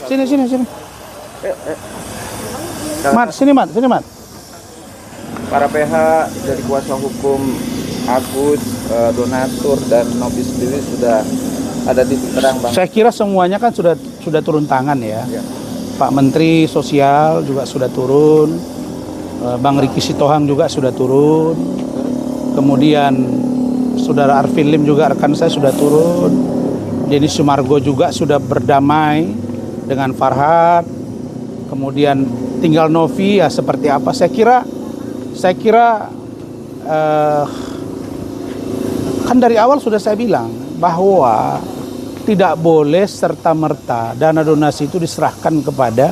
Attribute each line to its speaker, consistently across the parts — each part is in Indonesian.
Speaker 1: Sini. Mat, sini Mat.
Speaker 2: Para pihak dari kuasa hukum Agus, donatur dan Novi sendiri sudah ada titik terang, Bang.
Speaker 1: Saya kira semuanya kan sudah turun tangan ya. Pak Menteri Sosial juga sudah turun, Bang Riki Sitohang juga sudah turun, kemudian Saudara Arvin Lim juga rekan saya sudah turun, Denny Sumargo juga sudah berdamai dengan Farhad, kemudian tinggal Novi ya seperti apa. Saya kira kan dari awal sudah saya bilang bahwa tidak boleh serta-merta dana donasi itu diserahkan kepada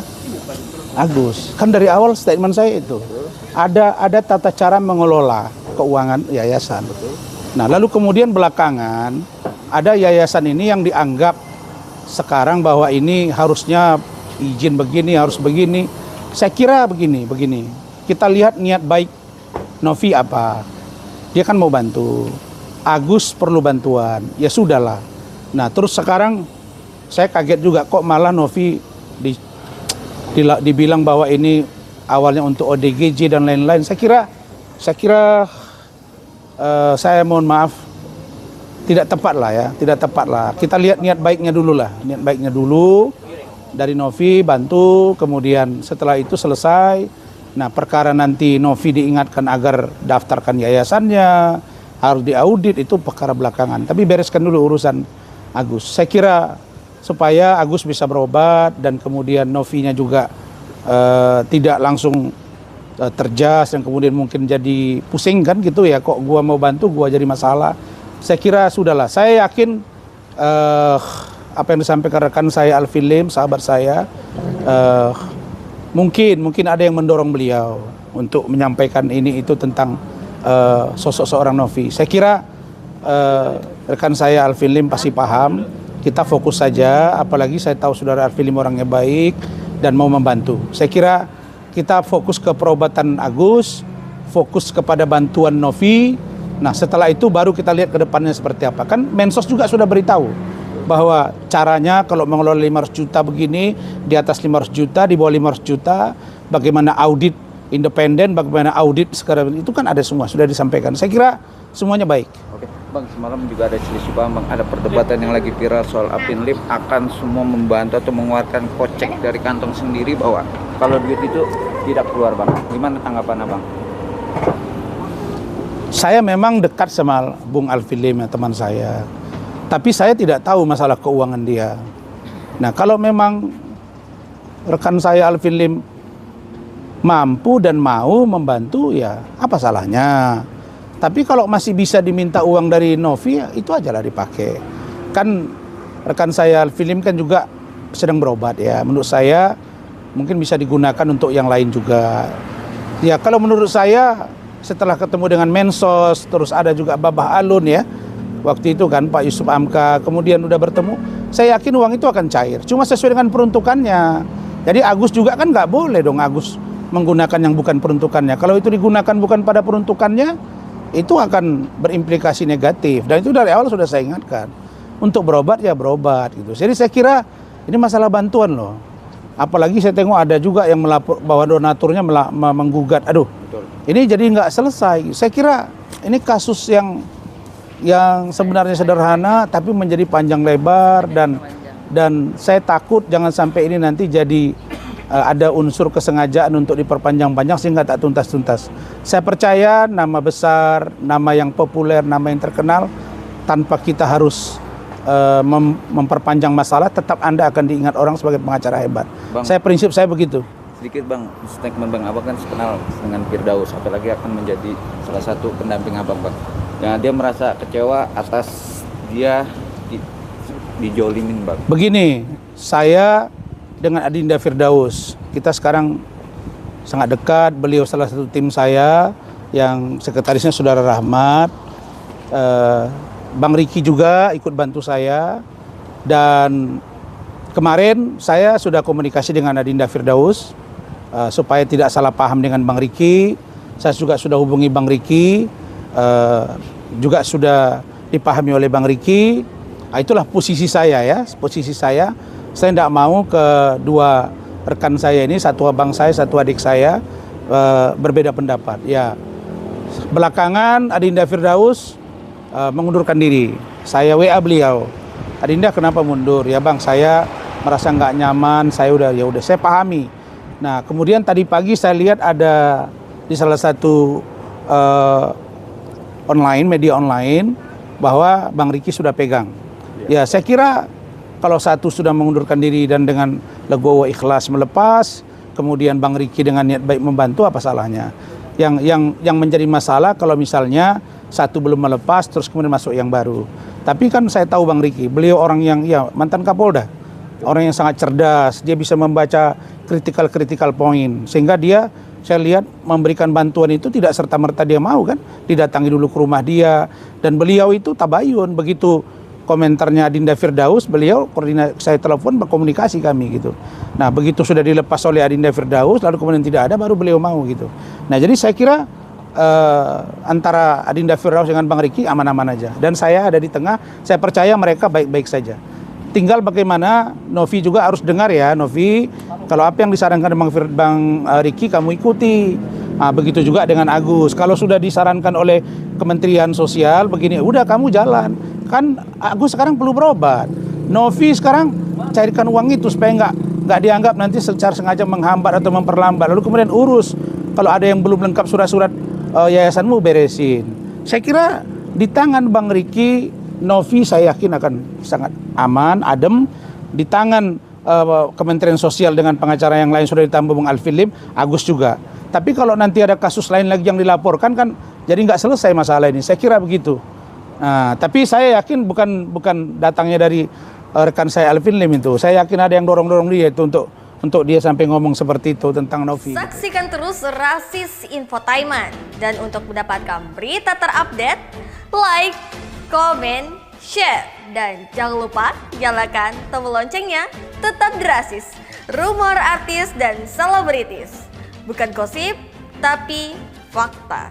Speaker 1: Agus. Kan dari awal statement saya itu. Ada tata cara mengelola keuangan yayasan. Nah, lalu kemudian belakangan ada yayasan ini yang dianggap sekarang bahwa ini harusnya izin begini, harus begini. Saya kira begini. Kita lihat niat baik Novi apa. Dia kan mau bantu. Agus perlu bantuan. Ya sudahlah. Nah, terus sekarang saya kaget juga kok malah Novi dibilang bahwa ini awalnya untuk ODGJ dan lain-lain. Saya kira saya mohon maaf tidak tepat lah. Kita lihat niat baiknya dulu dari Novi bantu, kemudian setelah itu selesai. Nah, perkara nanti Novi diingatkan agar daftarkan yayasannya, harus diaudit, itu perkara belakangan. Tapi bereskan dulu urusan Agus. Saya kira supaya Agus bisa berobat dan kemudian Novinya juga tidak langsung terjas dan kemudian mungkin jadi pusing kan gitu ya, kok gua mau bantu gua jadi masalah. Saya kira sudahlah. Saya yakin apa yang disampaikan rekan saya Arvin Lim, sahabat saya, mungkin ada yang mendorong beliau untuk menyampaikan ini itu tentang sosok seorang Novi. Saya kira rekan saya Arvin Lim pasti paham. Kita fokus saja, apalagi saya tahu saudara Arvin Lim orangnya baik dan mau membantu. Saya kira kita fokus ke perobatan Agus, fokus kepada bantuan Novi. Nah, setelah itu baru kita lihat ke depannya seperti apa. Kan Mensos juga sudah beritahu bahwa caranya kalau mengelola 500 juta begini, di atas 500 juta, di bawah 500 juta, bagaimana audit independen, bagaimana audit sekarang itu kan ada semua, sudah disampaikan. Saya kira semuanya baik.
Speaker 2: Oke, Bang, semalam juga ada selisih paham, Bang. Ada perdebatan yang lagi viral soal Arvin Lim akan semua membantu atau mengeluarkan kocek dari kantong sendiri, bahwa kalau duit itu tidak keluar, Bang. Gimana tanggapan Abang?
Speaker 1: Saya memang dekat sama Bung Arvin Lim, teman saya. Tapi saya tidak tahu masalah keuangan dia. Nah, kalau memang rekan saya Arvin Lim mampu dan mau membantu, ya apa salahnya. Tapi kalau masih bisa diminta uang dari Novi, ya itu aja lah dipakai. Kan rekan saya Arvin Lim kan juga sedang berobat ya. Menurut saya mungkin bisa digunakan untuk yang lain juga. Ya kalau menurut saya setelah ketemu dengan Mensos, terus ada juga Babah Alun ya. Waktu itu kan Pak Yusuf Amka, kemudian udah bertemu. Saya yakin uang itu akan cair. Cuma sesuai dengan peruntukannya. Jadi Agus juga kan nggak boleh dong Agus menggunakan yang bukan peruntukannya. Kalau itu digunakan bukan pada peruntukannya, itu akan berimplikasi negatif. Dan itu dari awal sudah saya ingatkan. Untuk berobat ya berobat gitu. Jadi saya kira ini masalah bantuan loh. Apalagi saya tengok ada juga yang melapor bahwa donaturnya menggugat. Aduh, ini jadi nggak selesai. Saya kira ini kasus yang sebenarnya sederhana tapi menjadi panjang lebar, dan saya takut jangan sampai ini nanti jadi ada unsur kesengajaan untuk diperpanjang-panjang sehingga tak tuntas-tuntas. Saya percaya nama besar, nama yang populer, nama yang terkenal, tanpa kita harus memperpanjang masalah, tetap Anda akan diingat orang sebagai pengacara hebat. Bang, prinsip saya begitu.
Speaker 2: Sedikit Bang, statement Bang, Abang kan kenal dengan Firdaus, apalagi akan menjadi salah satu pendamping Abang, Bang. Yang dia merasa kecewa atas dia dijolimin, Bang. Begini,
Speaker 1: saya dengan Adinda Firdaus, kita sekarang sangat dekat. Beliau salah satu tim saya, yang sekretarisnya Saudara Rahmat. Bang Riki juga ikut bantu saya. Dan kemarin saya sudah komunikasi dengan Adinda Firdaus supaya tidak salah paham dengan Bang Riki. Saya juga sudah hubungi Bang Riki, juga sudah dipahami oleh Bang Riki. Itulah posisi saya ya, posisi saya Saya tidak mau kedua rekan saya ini, satu abang saya, satu adik saya, berbeda pendapat. Ya, belakangan Adinda Firdaus mengundurkan diri. Saya WA beliau, Adinda kenapa mundur? Ya bang, saya merasa nggak nyaman. Saya udah saya pahami. Nah, kemudian tadi pagi saya lihat ada di salah satu media online bahwa Bang Riki sudah pegang. Ya, saya kira kalau satu sudah mengundurkan diri dan dengan legowo ikhlas melepas, kemudian Bang Riki dengan niat baik membantu, apa salahnya? Yang menjadi masalah kalau misalnya satu belum melepas terus kemudian masuk yang baru. Tapi kan saya tahu Bang Riki, beliau orang yang mantan Kapolda, orang yang sangat cerdas, dia bisa membaca critical point, sehingga dia, saya lihat memberikan bantuan itu tidak serta-merta dia mau kan, didatangi dulu ke rumah dia, dan beliau itu tabayun. Begitu komentarnya Adinda Firdaus, beliau saya telepon, berkomunikasi kami gitu. Nah, begitu sudah dilepas oleh Adinda Firdaus, lalu kemudian tidak ada, baru beliau mau gitu. Nah, jadi saya kira antara Adinda Firdaus dengan Bang Riki aman-aman aja, dan saya ada di tengah. Saya percaya mereka baik-baik saja. Tinggal bagaimana Novi juga harus dengar ya, Novi, kalau apa yang disarankan Bang Riki kamu ikuti. Nah, begitu juga dengan Agus. Kalau sudah disarankan oleh Kementerian Sosial begini, udah kamu jalan. Kan Agus sekarang perlu berobat. Novi sekarang carikan uang itu supaya nggak dianggap nanti secara sengaja menghambat atau memperlambat. Lalu kemudian urus kalau ada yang belum lengkap surat-surat yayasanmu, beresin. Saya kira di tangan Bang Riki, Novi saya yakin akan sangat aman, adem. Di tangan Kementerian Sosial dengan pengacara yang lain sudah ditambah Bung Alvin Lim, Agus juga. Tapi kalau nanti ada kasus lain lagi yang dilaporkan kan jadi nggak selesai masalah ini. Saya kira begitu. Nah, tapi saya yakin bukan datangnya dari rekan saya Alvin Lim itu. Saya yakin ada yang dorong-dorong dia itu untuk dia sampai ngomong seperti itu tentang Novi.
Speaker 3: Saksikan terus Rasis Infotainment, dan untuk mendapatkan berita terupdate, like, komen, share, dan jangan lupa nyalakan tombol loncengnya. Tetap di Rasis, rumor artis dan selebritis. Bukan gosip, tapi fakta.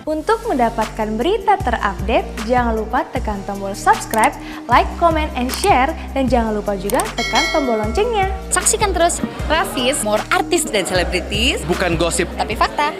Speaker 4: Untuk mendapatkan berita terupdate, jangan lupa tekan tombol subscribe, like, comment, and share, dan jangan lupa juga tekan tombol loncengnya.
Speaker 5: Saksikan terus Rasis, more artis dan selebritis.
Speaker 6: Bukan gosip,
Speaker 5: Tapi fakta.